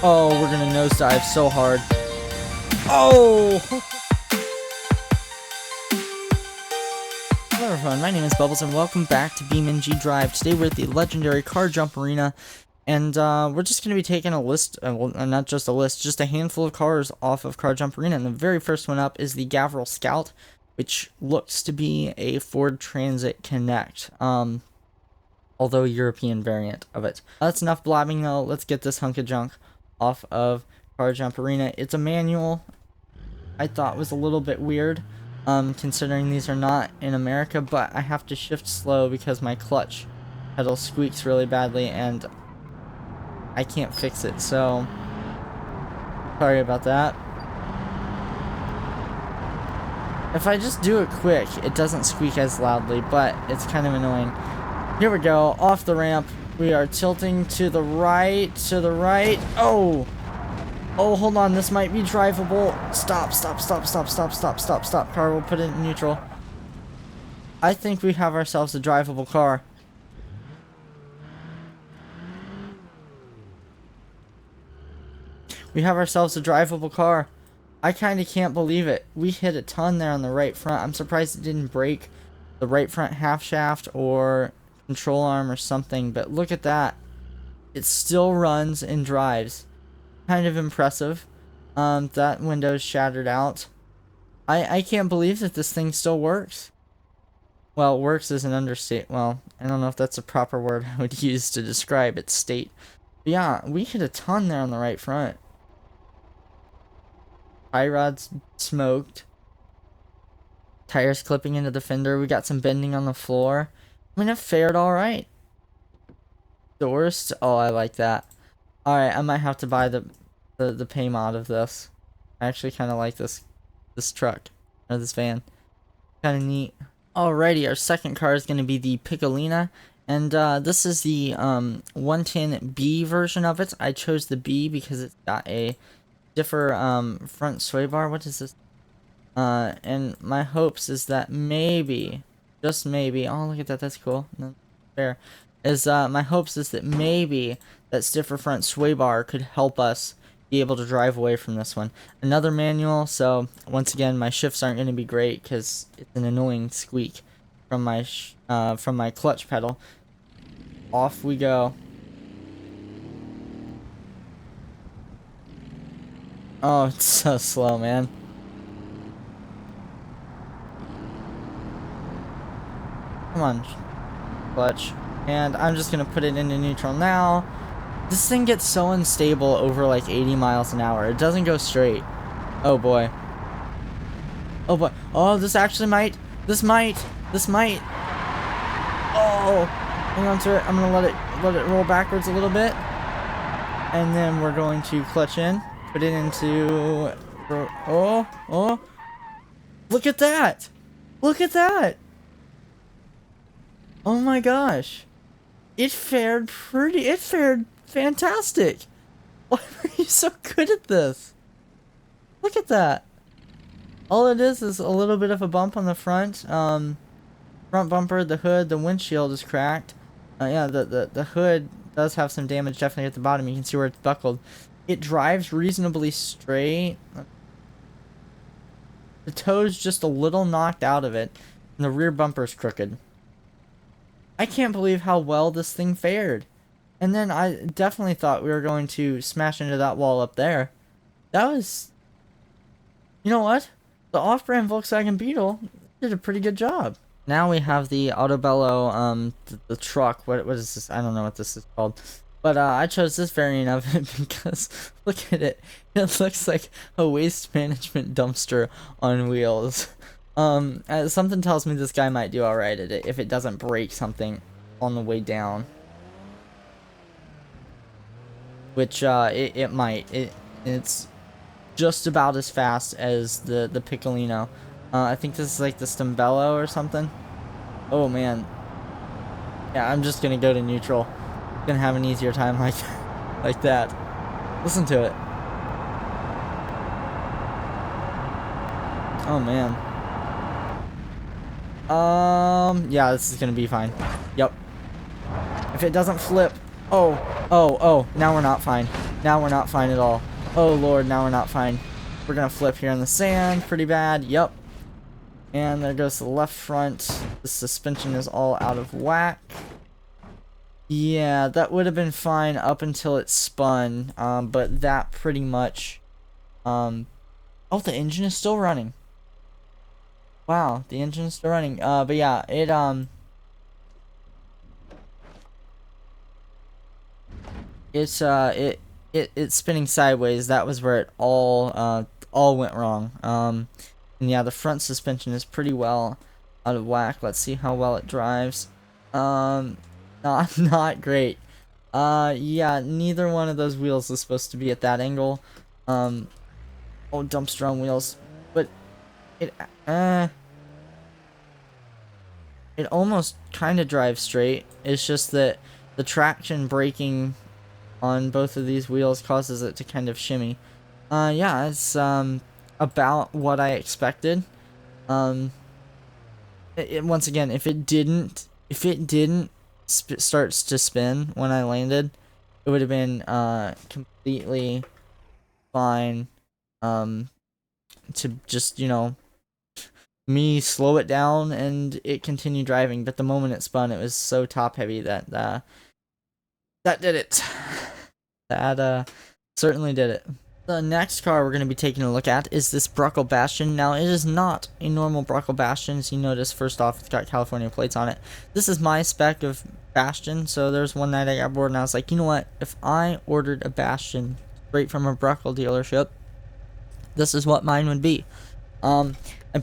Oh, we're gonna nosedive so hard. Oh! Hello everyone, my name is Bubbles and welcome back to BeamNG.Drive. Today we're at the legendary car jump arena, and we're just going to be taking a list, well, not just a list, just a handful of cars off of car jump arena. And the very first one up is the Gavril Scout, which looks to be a Ford Transit Connect, although European variant of it. That's enough blabbing though. Let's get this hunk of junk off of car jump arena. It's a manual. I thought was a little bit weird, considering these are not in America, but I have to shift slow because my clutch pedal squeaks really badly and I can't fix it, so sorry about that. If I just do it quick, it doesn't squeak as loudly, but it's kind of annoying. Here we go, off the ramp. We are tilting to the right, Oh! Oh, hold on, this might be drivable. Stop. Car, we'll put it in neutral. I think we have ourselves a drivable car. We have ourselves a drivable car. I kind of can't believe it. We hit a ton there on the right front. I'm surprised it didn't break the right front half shaft or control arm or something, but look at that. It still runs and drives. Kind of impressive. That window's shattered out. I can't believe that this thing still works. Well, works is an understatement. Well, I don't know if that's a proper word I would use to describe its state. But yeah, we hit a ton there on the right front. Tie rod's smoked. Tires clipping into the fender. We got some bending on the floor. I mean, it fared alright. Doors. Oh, I like that. Alright, I might have to buy the pay mod of this. I actually kind of like this truck, or this van. Kind of neat. Alrighty, our second car is going to be the Piccolina, and this is the 110B version of it. I chose the B because it's got a differ front sway bar. What is this? And my hopes is that maybe, just maybe, oh look at that, that's cool. No, fair. My hopes is that maybe that stiffer front sway bar could help us be able to drive away from this one. Another manual, so once again my shifts aren't going to be great because it's an annoying squeak from my clutch pedal. Off we go. Oh, it's so slow, man. Come on, clutch. And I'm just gonna put it into neutral now. This thing gets so unstable over like 80 miles an hour. It doesn't go straight. Oh boy. Oh boy. Oh, this actually might. This might. Oh, hang on to it. I'm gonna let it roll backwards a little bit, and then we're going to clutch in. Put it into. Oh! Look at that! Look at that! Oh my gosh! It fared fantastic. Why are you so good at this? Look at that. All it is a little bit of a bump on the front. Front bumper, the hood, the windshield is cracked. Yeah, the hood does have some damage definitely at the bottom. You can see where it's buckled. It drives reasonably straight. The toe's just a little knocked out of it, and the rear bumper's crooked. I can't believe how well this thing fared. And then I definitely thought we were going to smash into that wall up there. That was... You know what? The off-brand Volkswagen Beetle did a pretty good job. Now we have the Autobello, the truck. What is this? I don't know what this is called. But I chose this variant of it because, look at it. It looks like a waste management dumpster on wheels. Something tells me this guy might do alright at it if it doesn't break something on the way down. Which, it might. It's just about as fast as the Piccolino. I think this is like the Stambello or something. Oh man. Yeah, I'm just gonna go to neutral. Gonna have an easier time like that. Listen to it. Oh man. Yeah, this is gonna be fine. Yep. If it doesn't flip. Oh, now we're not fine. Now we're not fine at all. Oh lord, now we're not fine. We're gonna flip here in the sand pretty bad. Yep. And there goes the left front. The suspension is all out of whack. Yeah, that would have been fine up until it spun. But that pretty much... oh, the engine is still running. Wow, the engine is still running. But yeah, it's spinning sideways. That was where it all went wrong. And yeah, the front suspension is pretty well out of whack. Let's see how well it drives. Not great. Yeah, neither one of those wheels is supposed to be at that angle. Oh, dumpster on wheels, but it it almost kind of drives straight. It's just that the traction braking on both of these wheels causes it to kind of shimmy. Yeah, it's about what I expected. Once again, if it didn't starts to spin when I landed, it would have been completely fine. To just, you know, me slow it down and it continued driving. But the moment it spun, it was so top heavy that that did it. That certainly did it. The next car we're going to be taking a look at is this Bruckle Bastion. Now, it is not a normal Bruckle Bastion. As you notice, first off, it's got California plates on it. This is my spec of Bastion, so there's one night I got bored and I was like, you know what? If I ordered a Bastion straight from a Bruckle dealership, this is what mine would be. I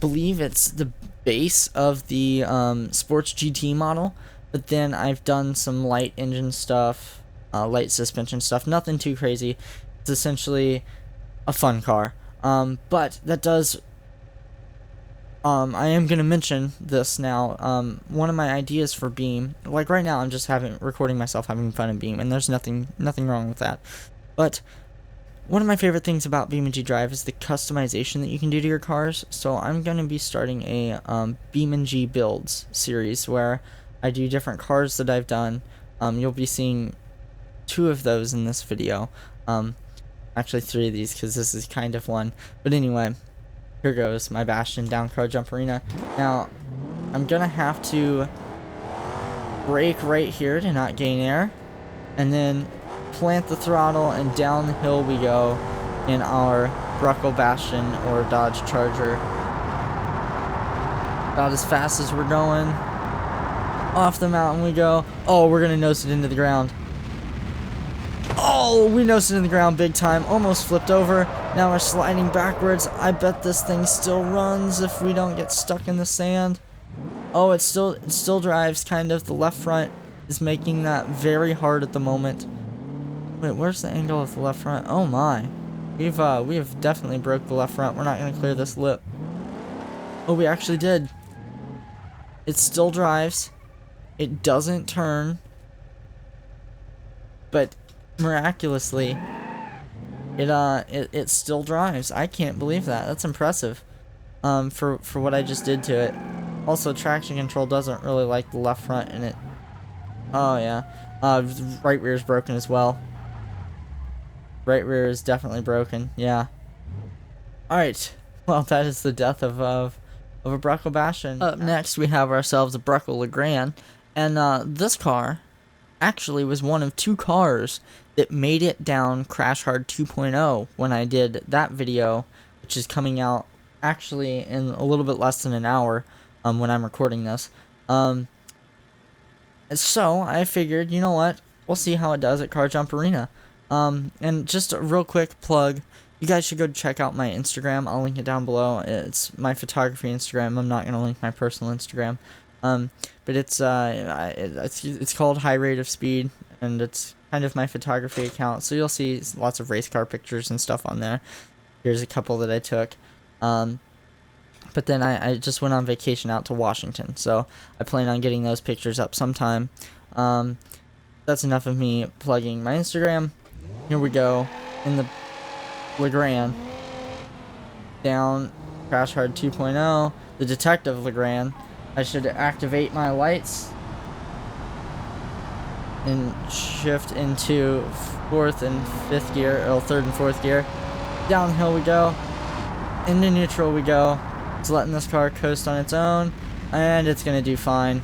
believe it's the base of the Sports GT model, but then I've done some light engine stuff, light suspension stuff, nothing too crazy. It's essentially a fun car. But that does... I am going to mention this now. One of my ideas for Beam, like right now I'm just recording myself having fun in Beam, and there's nothing wrong with that. But one of my favorite things about BeamNG.Drive is the customization that you can do to your cars. So I'm going to be starting a BeamNG builds series where I do different cars that I've done. You'll be seeing 2 of those in this video. Actually 3 of these, because this is kind of one. But anyway, here goes my Bastion down car jump arena. Now, I'm going to have to brake right here to not gain air. And then plant the throttle, and down the hill we go in our Bruckle Bastion or Dodge Charger. About as fast as we're going. Off the mountain we go. Oh, we're gonna nose it into the ground. Oh, we nosed it in the ground big time. Almost flipped over. Now we're sliding backwards. I bet this thing still runs if we don't get stuck in the sand. Oh, it still drives kind of. The left front is making that very hard at the moment. Wait, where's the angle of the left front? Oh my. We have definitely broke the left front. We're not going to clear this lip. Oh, we actually did. It still drives. It doesn't turn. But miraculously, it still drives. I can't believe that. That's impressive. For what I just did to it. Also, traction control doesn't really like the left front, and it... Oh yeah. Right rear is broken as well. Right rear is definitely broken, yeah. Alright, well that is the death of a Bruckle Bastion. Up next we have ourselves a Bruckle Legrand, and this car actually was one of 2 cars that made it down Crash Hard 2.0 when I did that video, which is coming out actually in a little bit less than an hour when I'm recording this. So I figured, you know what, we'll see how it does at Car Jump Arena. And just a real quick plug, you guys should go check out my Instagram. I'll link it down below. It's my photography Instagram. I'm not going to link my personal Instagram. But it's called High Rate of Speed, and it's kind of my photography account. So you'll see lots of race car pictures and stuff on there. Here's a couple that I took. But then I just went on vacation out to Washington, so I plan on getting those pictures up sometime. That's enough of me plugging my Instagram. Here we go, in the Legrand, down Crash Hard 2.0, the Detective Legrand. I should activate my lights. and shift into 4th and 5th gear, or 3rd and 4th gear. Downhill we go. Into neutral we go. Just letting this car coast on its own, and it's gonna do fine.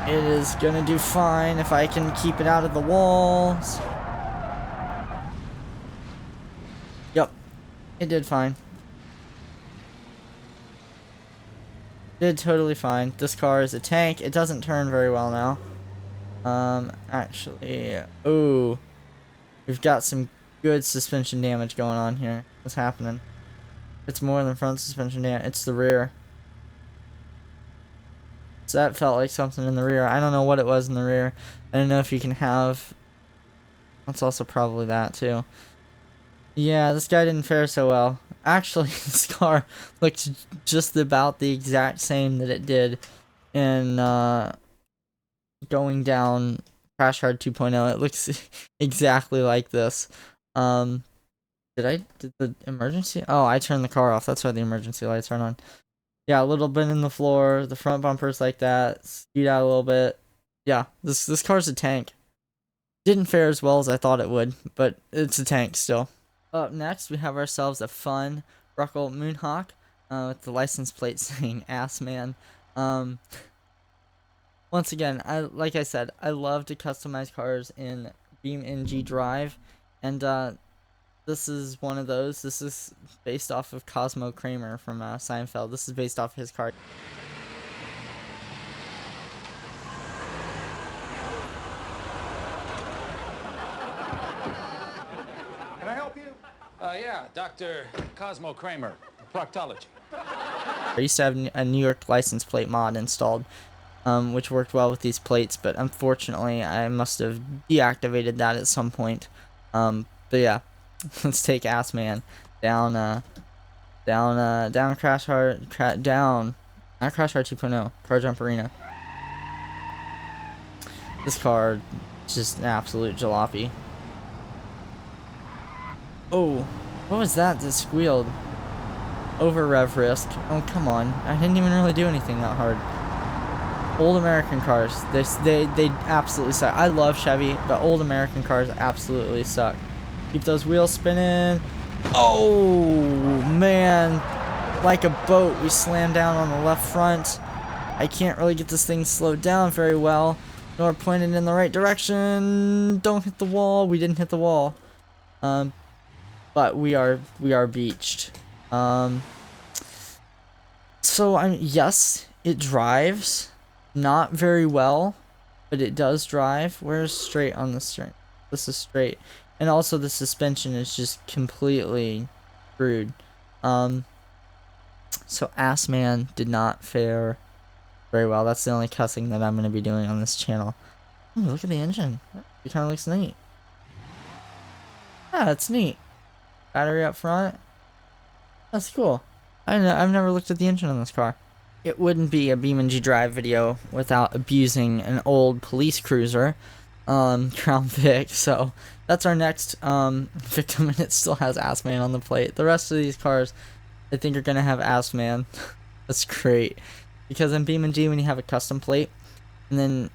It is gonna do fine if I can keep it out of the walls. Yep, it did fine. Did totally fine. This car is a tank. It doesn't turn very well now. Actually, ooh, we've got some good suspension damage going on here. What's happening? It's more than front suspension damage. It's the rear. So that felt like something in the rear. I don't know what it was in the rear. I don't know if you can have. That's also probably that too. Yeah, this guy didn't fare so well. Actually, this car looked just about the exact same that it did in going down Crash Hard 2.0. It looks exactly like this. Did the emergency? Oh, I turned the car off. That's why the emergency lights aren't on. Yeah, a little bit in the floor. The front bumper's like that. Skewed out a little bit. Yeah, this car's a tank. Didn't fare as well as I thought it would, but it's a tank still. Up next, we have ourselves a fun Ruckle Moonhawk with the license plate saying "Ass Man." Once again, like I said, I love to customize cars in BeamNG.Drive, and this is one of those. This is based off of Cosmo Kramer from Seinfeld. This is based off his car. Can I help you? Yeah, Dr. Cosmo Kramer, proctology. I used to have a New York license plate mod installed, which worked well with these plates, but unfortunately I must have deactivated that at some point. But yeah, let's take Ass Man down Crash Hard, down, not Crash Hard 2.0, Car Jump Arena. This car is just an absolute jalopy. Oh, what was that squealed? Over rev risk. Oh, come on. I didn't even really do anything that hard. Old American cars. They absolutely suck. I love Chevy, but old American cars absolutely suck. Keep those wheels spinning. Oh, man. Like a boat, we slammed down on the left front. I can't really get this thing slowed down very well, nor pointed in the right direction. Don't hit the wall. We didn't hit the wall. But we are beached. So yes, it drives not very well, but it does drive. Where's straight on the string? This is straight. And also the suspension is just completely screwed. So Ass Man did not fare very well. That's the only cussing that I'm going to be doing on this channel. Ooh, look at the engine. It kind of looks neat. Yeah, it's neat. Battery up front. That's cool. I've never looked at the engine on this car. It wouldn't be a BeamNG.Drive video without abusing an old police cruiser, Crown Vic. So that's our next victim, and it still has Ass Man on the plate. The rest of these cars, I think, are gonna have Ass Man. That's great, because in BeamNG, when you have a custom plate, and then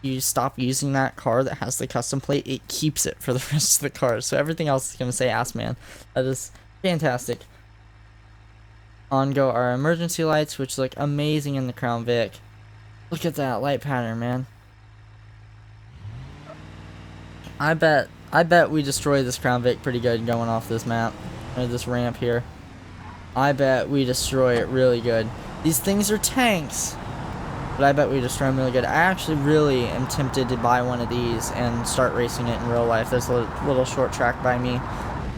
you stop using that car that has the custom plate, it keeps it for the rest of the cars. So everything else is gonna say Ass Man. That is fantastic. On go our emergency lights, which look amazing in the Crown Vic. Look at that light pattern, man. I bet we destroy this Crown Vic pretty good going off this map, or this ramp here. I bet we destroy it really good. These things are tanks, but I bet we destroy them really good. I actually really am tempted to buy one of these and start racing it in real life. There's a little short track by me,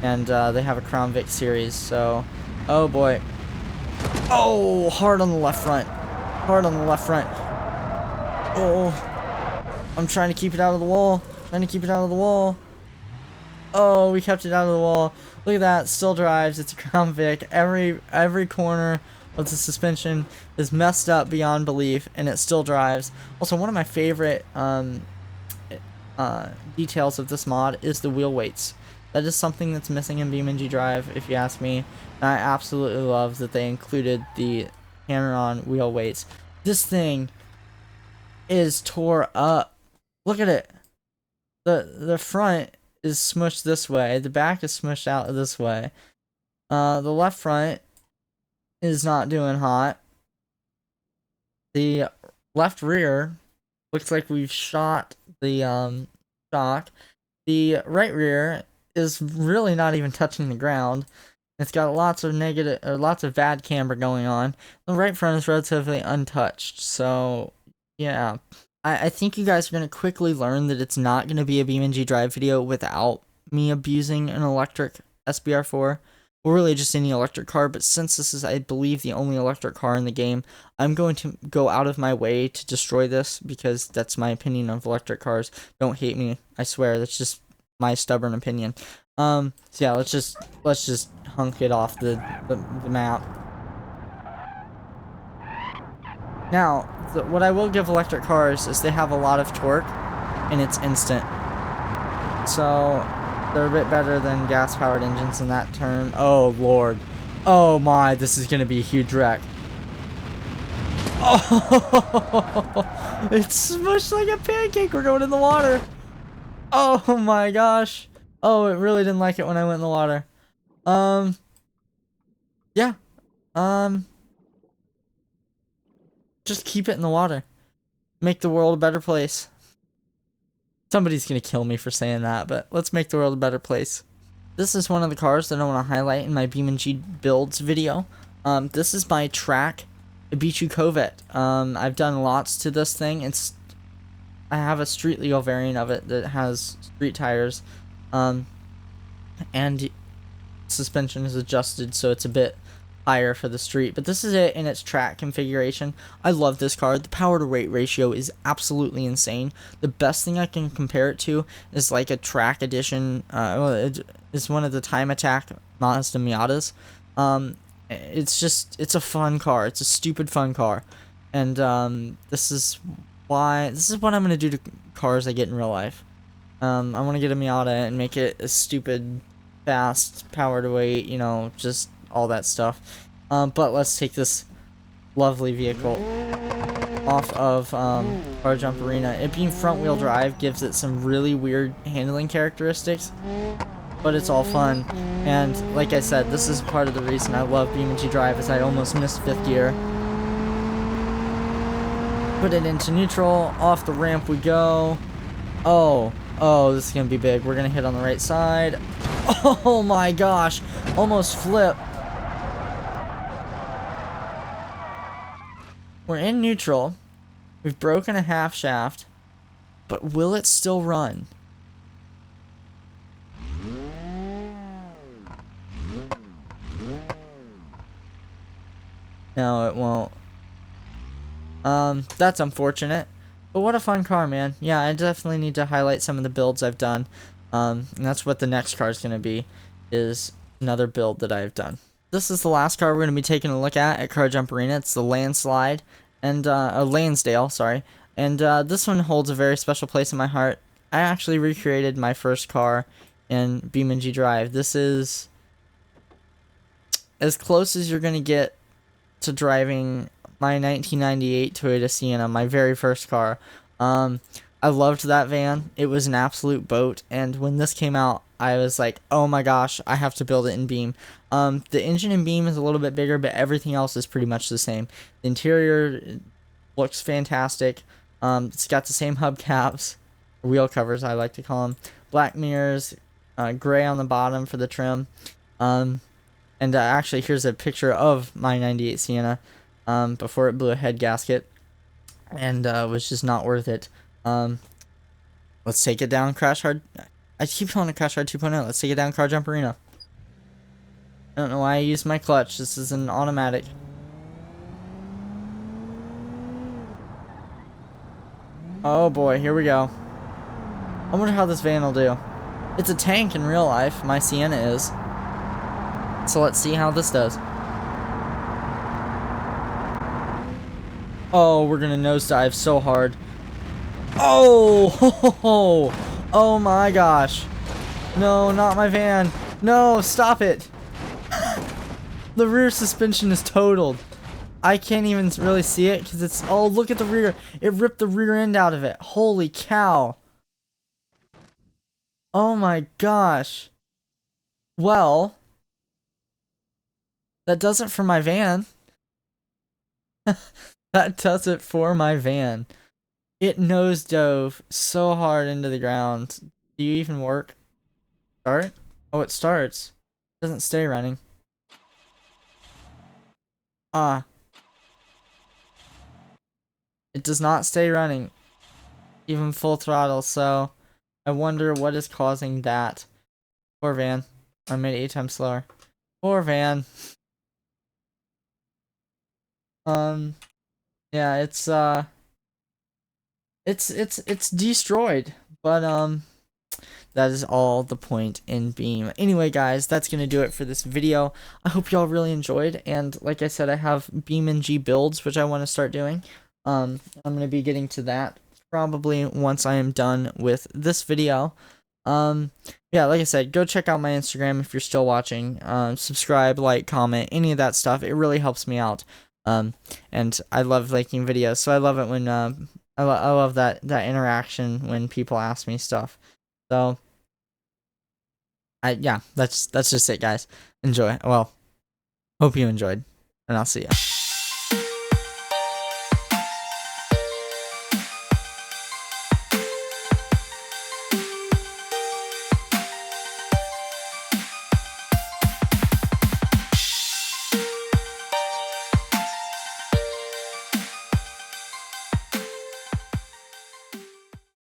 and they have a Crown Vic series, so... Oh boy. Oh, hard on the left front. Hard on the left front. Oh, I'm trying to keep it out of the wall. Trying to keep it out of the wall. Oh, we kept it out of the wall. Look at that. Still drives. It's a Crown Vic. Every corner of the suspension is messed up beyond belief, and it still drives. Also, one of my favorite details of this mod is the wheel weights. That is something that's missing in BeamNG.Drive, if you ask me. And I absolutely love that they included the hammer-on wheel weights. This thing is tore up. Look at it. The front is smushed this way. The back is smushed out this way. The left front is not doing hot. The left rear looks like we've shot the shock. The right rear is really not even touching the ground. It's got lots of negative or lots of bad camber going on. The right front is relatively untouched. So yeah. I think you guys are going to quickly learn that it's not going to be a BeamNG.Drive video without me abusing an electric SBR4. Or really just any electric car, but since this is, I believe, the only electric car in the game, I'm going to go out of my way to destroy this, because that's my opinion of electric cars. Don't hate me, I swear, that's just my stubborn opinion. So yeah, let's just hunk it off the map. Now, what I will give electric cars is they have a lot of torque, and it's instant. So they're a bit better than gas-powered engines in that term. Oh, Lord. Oh, my. This is going to be a huge wreck. Oh, it's smushed like a pancake. We're going in the water. Oh, my gosh. Oh, it really didn't like it when I went in the water. Yeah. Just keep it in the water. Make the world a better place. Somebody's gonna kill me for saying that, but let's make the world a better place. This is one of the cars that I want to highlight in my BeamNG builds video. This is my track Ibiza Corvette. I've done lots to this thing. I have a street legal variant of it that has street tires, and suspension is adjusted so it's a bit higher for the street, but this is it in its track configuration. I love this car. The power to weight ratio is absolutely insane. The best thing I can compare it to is like a track edition. It's one of the Time Attack Mazda Miatas. It's a fun car. It's a stupid fun car, and this is what I'm gonna do to cars I get in real life. I want to get a Miata and make it a stupid fast power to weight, you know, just all that stuff. But let's take this lovely vehicle off of Car Jump Arena. It being front wheel drive gives it some really weird handling characteristics, but it's all fun. And like I said, this is part of the reason I love BeamNG.Drive, is I almost missed fifth gear. Put it into neutral, off the ramp we go. Oh, this is gonna be big. We're gonna hit on the right side. Oh my gosh, almost flip. We're in neutral. We've broken a half shaft, but will it still run? No, it won't. That's unfortunate. But what a fun car, man. Yeah, I definitely need to highlight some of the builds I've done. And that's what the next car is going to be, is another build that I've done. This is the last car we're going to be taking a look at Car Jump Arena. It's the Landslide, and Lansdale, sorry. And this one holds a very special place in my heart. I actually recreated my first car in BeamNG.Drive. This is as close as you're going to get to driving my 1998 Toyota Sienna, my very first car. I loved that van. It was an absolute boat, and when this came out, I was like, oh my gosh, I have to build it in Beam. The engine in Beam is a little bit bigger, but everything else is pretty much the same. The interior looks fantastic. It's got the same hubcaps, wheel covers I like to call them, black mirrors, gray on the bottom for the trim. And actually, here's a picture of my 98 Sienna before it blew a head gasket, and was just not worth it. Let's take it down, Crash Hard. I keep calling it Crash Hard 2.0. Let's take it down, Car Jump Arena. I don't know why I used my clutch. This is an automatic. Oh boy, here we go. I wonder how this van will do. It's a tank in real life. My Sienna is. So let's see how this does. Oh, we're gonna nosedive so hard. Oh, oh my gosh. No, not my van. No, stop it. The rear suspension is totaled. I can't even really see it because it's, oh, look at the rear. It ripped the rear end out of it. Holy cow. Oh my gosh. Well, that does it for my van. That does it for my van. It nosedove so hard into the ground. Do you even work? Start? Oh, it starts. It doesn't stay running. Ah. It does not stay running. Even full throttle, so I wonder what is causing that. Poor van. I made it 8 times slower. Poor van. Yeah, it's destroyed. But that is all the point in Beam. Anyway, guys, that's gonna do it for this video. I hope y'all really enjoyed, and like I said, I have BeamNG builds which I want to start doing. I'm gonna be getting to that probably once I am done with this video. Yeah, like I said, go check out my Instagram if you're still watching. Subscribe, like, comment, any of that stuff. It really helps me out. And I love making videos, so I love it when I love that interaction when people ask me stuff. So yeah, that's just it, guys. Enjoy. Well, hope you enjoyed, and I'll see ya.